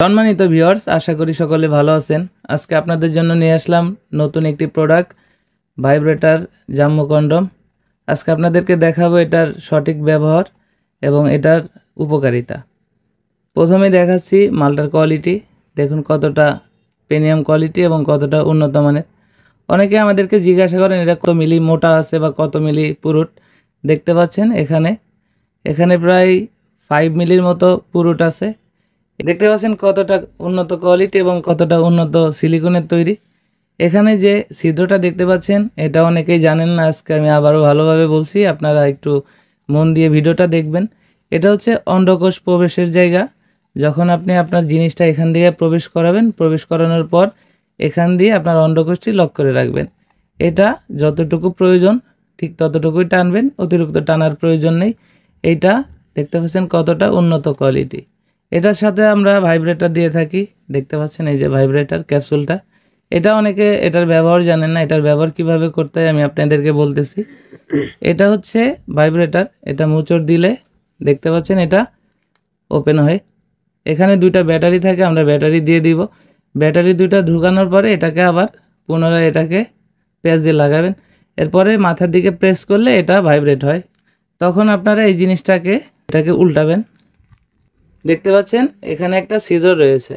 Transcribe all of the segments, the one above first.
সম্মানিত ভিউয়ার্স, আশা করি সকলে ভালো আছেন। আজকে আপনাদের জন্য নিয়ে আসলাম নতুন একটি প্রোডাক্ট, ভাইব্রেটর জাম্বো কন্ডম। আজকে আপনাদেরকে দেখাবো এটার সঠিক ব্যবহার এবং এটার উপকারিতা। প্রথমে দেখাচ্ছি মালটার কোয়ালিটি। দেখুন কতটা প্রিমিয়াম কোয়ালিটি এবং কতটা উন্নত মানের। অনেকে আমাদেরকে জিজ্ঞাসা করেন এটা কত মিলি মোটা আছে বা কত মিলি পুরুট। দেখতে পাচ্ছেন এখানে প্রায় 5 মিলির মতো পুরুট আছে। দেখতে পাচ্ছেন কতটা উন্নত কোয়ালিটি এবং কতটা উন্নত সিলিকনের তৈরি। এখানে যে ছিদ্রটা দেখতে পাচ্ছেন এটা অনেকেই জানেন না, আজকে আমি আবারও ভালোভাবে বলছি, আপনারা একটু মন দিয়ে ভিডিওটা দেখবেন। এটা হচ্ছে অন্ডকোষ প্রবেশের জায়গা। যখন আপনি আপনার জিনিসটা এখান দিয়ে প্রবেশ করাবেন, প্রবেশ করানোর পর এখান দিয়ে আপনার অন্ডকোষটি লক করে রাখবেন। এটা যতটুকু প্রয়োজন ঠিক ততটুকুই টানবেন, অতিরিক্ত টানার প্রয়োজন নেই। এইটা দেখতে পাচ্ছেন কতটা উন্নত কোয়ালিটি। এটার সাথে আমরা ভাইব্রেটর দিয়ে থাকি। দেখতে পাচ্ছেন এই যে ভাইব্রেটর ক্যাপসুলটা। এটা অনেকে এটার ব্যবহার জানেন না, এটার ব্যবহার কিভাবে করতে হয় আমি আপনাদেরকে বলতেছি। এটা হচ্ছে ভাইব্রেটর, এটা মোচড় দিলে দেখতে পাচ্ছেন এটা ওপেন হয়। এখানে দুইটা ব্যাটারি থাকে, আমরা ব্যাটারি দিয়ে দিব। ব্যাটারি দুইটা ঢুকানোর পরে এটাকে আবার পুনরায় এটাকে প্যাচ দিয়ে লাগাবেন। এরপরে মাথার দিকে প্রেস করলে এটা ভাইব্রেট হয়। তখন আপনারা এই জিনিসটাকে এটাকে উল্টাবেন। দেখতে পাচ্ছেন এখানে একটা ছিদ্র রয়েছে।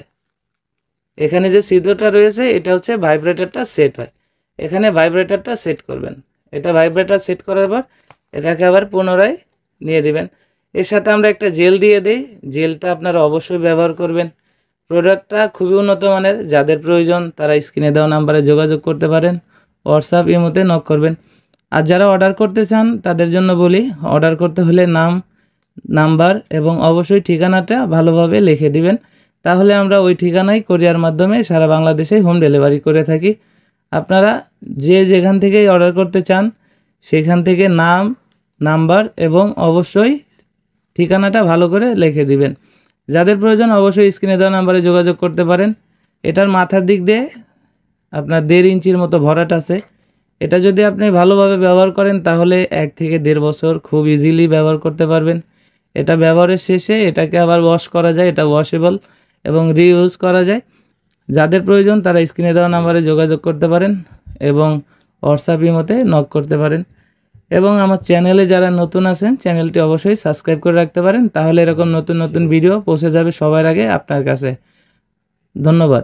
এখানে যে ছিদ্রটা রয়েছে এটা হচ্ছে ভাইব্রেটরটা সেট হয়। এখানে ভাইব্রেটরটা সেট করবেন। এটা ভাইব্রেটর সেট করার পর এটাকে আবার পুনরায় নিয়ে দিবেন। এর সাথে আমরা একটা জেল দিয়ে দিই। জেলটা আপনারা অবশ্যই ব্যবহার করবেন। প্রোডাক্টটা খুবই উন্নত মানের। যাদের প্রয়োজন তারা স্ক্রিনে দেওয়া নাম্বারে যোগাযোগ করতে পারেন, হোয়াটসঅ্যাপ ইমোতে নক করবেন। আর যারা অর্ডার করতে চান তাদের জন্য বলি, অর্ডার করতে হলে নাম, নাম্বার এবং অবশ্যই ঠিকানাটা ভালোভাবে লিখে দিবেন। তাহলে আমরা ওই ঠিকানায় কোরিয়ার মাধ্যমে সারা বাংলাদেশে হোম ডেলিভারি করে থাকি। আপনারা যেখান থেকেই অর্ডার করতে চান সেখান থেকে নাম, নাম্বার এবং অবশ্যই ঠিকানাটা ভালো করে লিখে দিবেন। যাদের প্রয়োজন অবশ্যই স্ক্রিনে দেওয়া নাম্বারে যোগাযোগ করতে পারেন। এটার মাথার দিক দিয়ে আপনার 1.5 ইঞ্চির মতো ভরাট আছে। এটা যদি আপনি ভালোভাবে ব্যবহার করেন তাহলে 1 থেকে 1.5 বছর খুব ইজিলি ব্যবহার করতে পারবেন। এটা ব্যবহারের শেষে এটাকে আবার ওয়াশ করা যায়, এটা ওয়াশেবল এবং রিইউজ করা যায়। যাদের প্রয়োজন তারা স্ক্রিনে দেওয়া নাম্বারে যোগাযোগ করতে পারেন এবং হোয়াটসঅ্যাপ ইমোতে নক করতে পারেন। এবং আমার চ্যানেলে যারা নতুন আছেন চ্যানেলটি অবশ্যই সাবস্ক্রাইব করে রাখতে পারেন, তাহলে এরকম নতুন নতুন ভিডিও পৌঁছে যাবে সবার আগে আপনার কাছে। ধন্যবাদ।